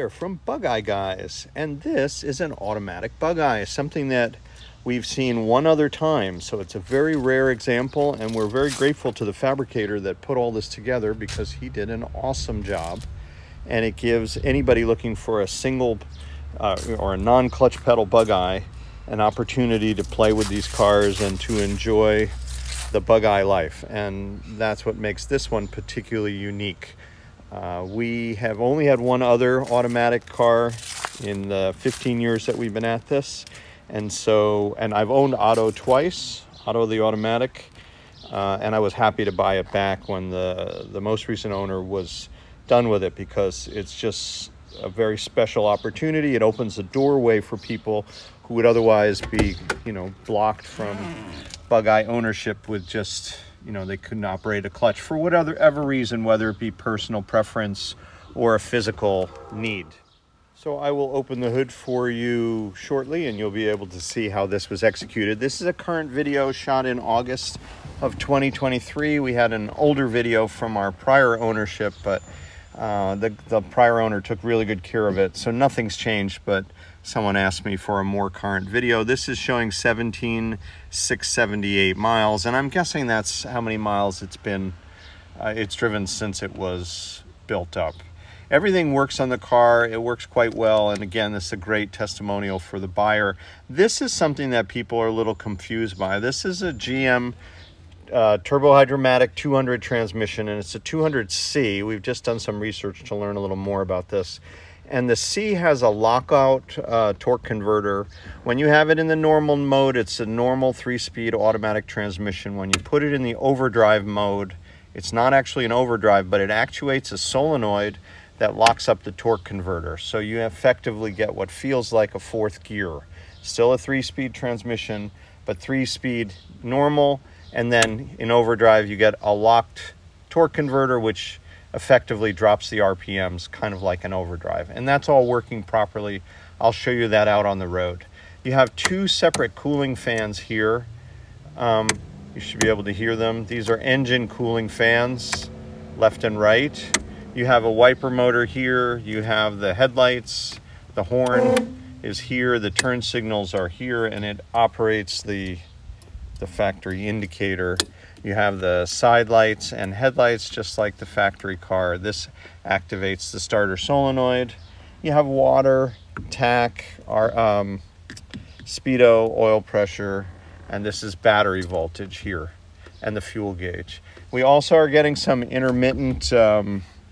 here from Bugeyes, and this is an automatic Bugeye, something that we've seen one other time. So it's a very rare example, and we're very grateful to the fabricator that put all this together because he did an awesome job. And it gives anybody looking for a single or a non-clutch pedal Bugeye an opportunity to play with these cars and to enjoy the Bugeye life. And that's what makes this one particularly unique. We have only had one other automatic car in the 15 years that we've been at this. And I've owned Otto twice, Otto the automatic, and I was happy to buy it back when the most recent owner was done with it, because it's just a very special opportunity. It opens the doorway for people who would otherwise be, blocked from Bugeye ownership with just, they couldn't operate a clutch for whatever reason, whether it be personal preference or a physical need. So I will open the hood for you shortly, and you'll be able to see how this was executed. This is a current video shot in August of 2023. We had an older video from our prior ownership, but the prior owner took really good care of it. So nothing's changed, but someone asked me for a more current video. This is showing 17,678 miles, and I'm guessing that's how many miles it's driven since it was built up. Everything works on the car. It works quite well. And again, this is a great testimonial for the buyer. This is something that people are a little confused by. This is a GM turbo hydromatic 200 transmission, and it's a 200C. We've just done some research to learn a little more about this. And the C has a lockout torque converter. When you have it in the normal mode, it's a normal 3-speed automatic transmission. When you put it in the overdrive mode, it's not actually an overdrive, but it actuates a solenoid that locks up the torque converter. So you effectively get what feels like a 4th gear. Still a 3-speed transmission, but 3-speed normal. And then in overdrive, you get a locked torque converter, which effectively drops the RPMs, kind of like an overdrive. And that's all working properly. I'll show you that out on the road. You have 2 separate cooling fans here. You should be able to hear them. These are engine cooling fans, left and right. You have a wiper motor here. You have the headlights. The horn is here. The turn signals are here, and it operates the factory indicator. You have the side lights and headlights just like the factory car. This activates the starter solenoid. You have water, tach, speedo, oil pressure, and this is battery voltage here, and the fuel gauge. We also are getting some intermittent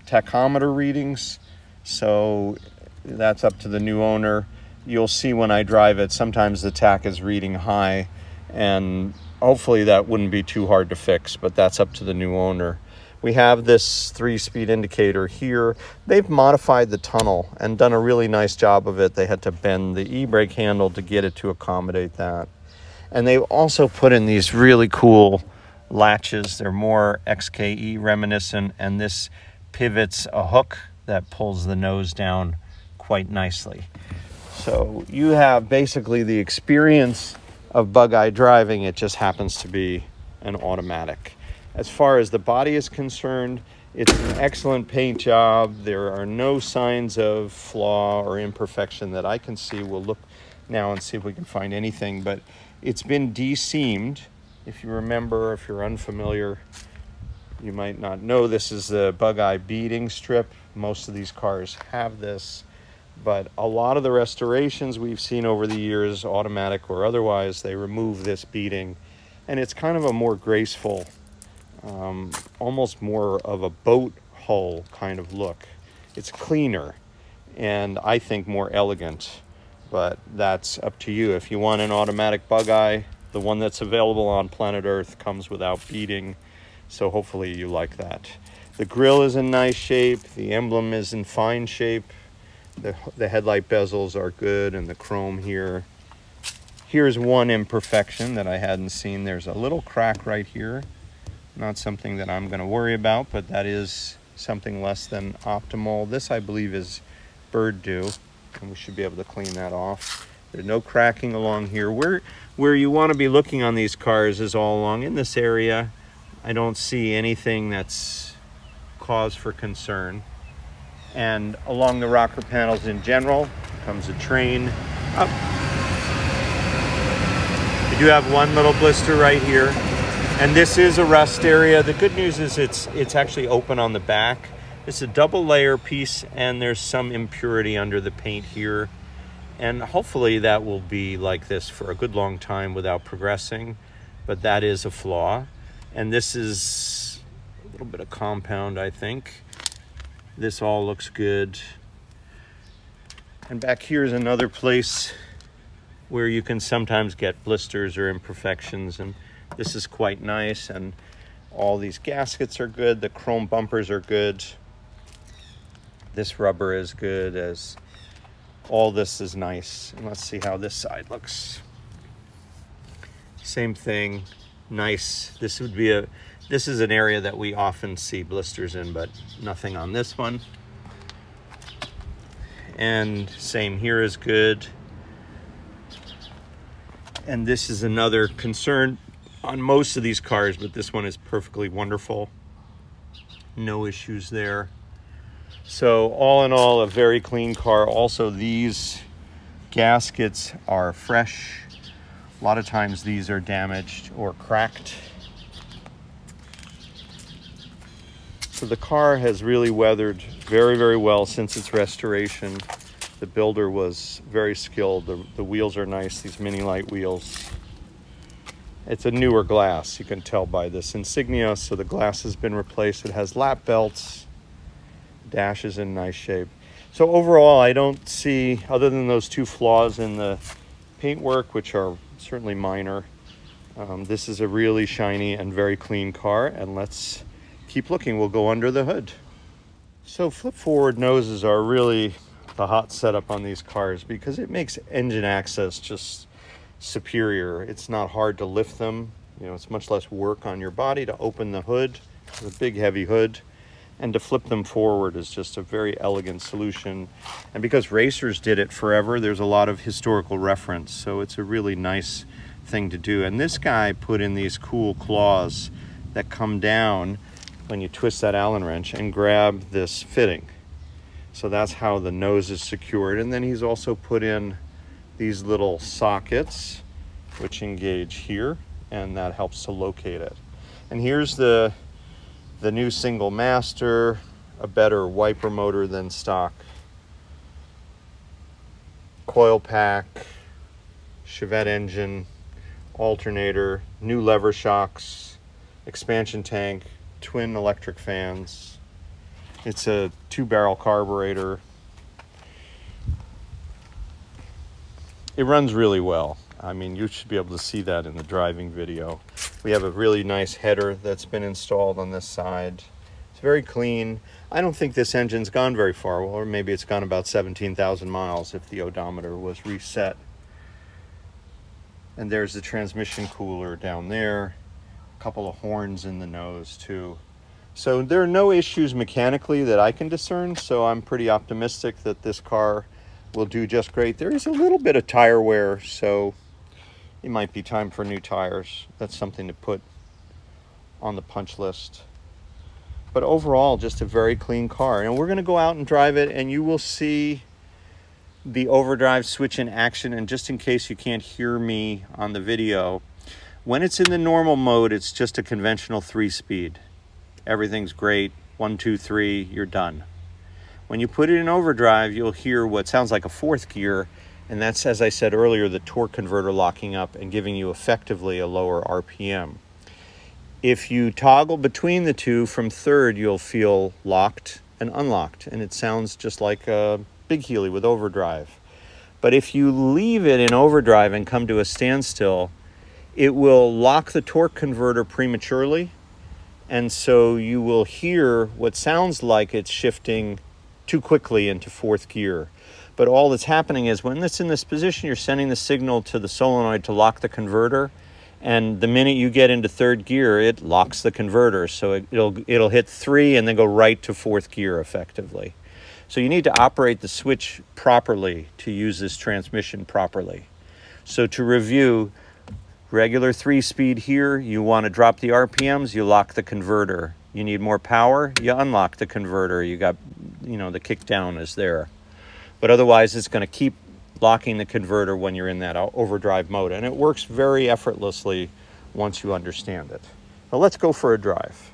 tachometer readings, so that's up to the new owner. You'll see when I drive it, sometimes the tach is reading high, and hopefully that wouldn't be too hard to fix, but that's up to the new owner. We have this 3-speed indicator here. They've modified the tunnel and done a really nice job of it. They had to bend the e-brake handle to get it to accommodate that. And they've also put in these really cool latches. They're more XKE reminiscent, and this pivots a hook that pulls the nose down quite nicely. So you have basically the experience of Bugeye driving. It just happens to be an automatic. As far as the body is concerned, it's an excellent paint job. There are no signs of flaw or imperfection that I can see. We'll look now and see if we can find anything, but it's been de-seamed. If you remember, if you're unfamiliar, you might not know this is the Bugeye beading strip. Most of these cars have this, but a lot of the restorations we've seen over the years, automatic or otherwise, they remove this beading, and it's kind of a more graceful, almost more of a boat hull kind of look. It's cleaner and I think more elegant, but that's up to you. If you want an automatic Bugeye, the one that's available on planet Earth comes without beading, so hopefully you like that. The grille is in nice shape. The emblem is in fine shape. The headlight bezels are good, and the chrome here. Here's one imperfection that I hadn't seen. There's a little crack right here. Not something that I'm going to worry about, but that is something less than optimal. This, I believe, is bird dew, and we should be able to clean that off. There's no cracking along here. Where you want to be looking on these cars is all along in this area. I don't see anything that's cause for concern. And along the rocker panels in general comes a train up. We do have one little blister right here, and this is a rust area. The good news is it's actually open on the back. It's a double layer piece, and there's some impurity under the paint here. And hopefully that will be like this for a good long time without progressing, but that is a flaw. And this is a little bit of compound, I think. This all looks good. And back here is another place where you can sometimes get blisters or imperfections, and this is quite nice. And all these gaskets are good. The chrome bumpers are good. This rubber is good. As all this is nice. And let's see how this side looks. Same thing, nice. This is an area that we often see blisters in, but nothing on this one. And same here is good. And this is another concern on most of these cars, but this one is perfectly wonderful. No issues there. So all in all, a very clean car. Also, these gaskets are fresh. A lot of times these are damaged or cracked. So the car has really weathered very, very well since its restoration. The builder was very skilled. The wheels are nice, these mini light wheels. It's a newer glass, you can tell by this insignia, so the glass has been replaced. It has lap belts. Dash is in nice shape. So overall, I don't see, other than those two flaws in the paintwork, which are certainly minor, this is a really shiny and very clean car, and let's keep looking. We'll go under the hood. So flip forward noses are really the hot setup on these cars because it makes engine access just superior. It's not hard to lift them. You know, it's much less work on your body to open the hood. It's a big heavy hood. And to flip them forward is just a very elegant solution. And because racers did it forever, there's a lot of historical reference. So it's a really nice thing to do. And this guy put in these cool claws that come down when you twist that Allen wrench and grab this fitting. So that's how the nose is secured. And then he's also put in these little sockets which engage here, and that helps to locate it. And here's the new single master, a better wiper motor than stock. Coil pack, Chevette engine, alternator, new lever shocks, expansion tank, twin electric fans. It's a 2-barrel carburetor. It runs really well. I mean, you should be able to see that in the driving video. We have a really nice header that's been installed on this side. It's very clean. I don't think this engine's gone very far, or maybe it's gone about 17,000 miles if the odometer was reset. And there's the transmission cooler down there. A couple of horns in the nose too. So there are no issues mechanically that I can discern, so I'm pretty optimistic that this car will do just great. There is a little bit of tire wear, so it might be time for new tires. That's something to put on the punch list. But overall, just a very clean car. And we're gonna go out and drive it, and you will see the overdrive switch in action. And just in case you can't hear me on the video, when it's in the normal mode, it's just a conventional 3-speed. Everything's great, 1, 2, 3, you're done. When you put it in overdrive, you'll hear what sounds like a 4th gear, and that's, as I said earlier, the torque converter locking up and giving you effectively a lower RPM. If you toggle between the two from 3rd, you'll feel locked and unlocked, and it sounds just like a big Healy with overdrive. But if you leave it in overdrive and come to a standstill, it will lock the torque converter prematurely, and so you will hear what sounds like it's shifting too quickly into 4th gear. But all that's happening is when it's in this position, you're sending the signal to the solenoid to lock the converter, and the minute you get into 3rd gear, it locks the converter. So it'll hit 3 and then go right to 4th gear effectively. So you need to operate the switch properly to use this transmission properly. So to review, regular 3-speed here, you want to drop the RPMs, you lock the converter. You need more power, you unlock the converter. You got you know, the kick down is there. But otherwise, it's going to keep locking the converter when you're in that overdrive mode. And it works very effortlessly once you understand it. But let's go for a drive.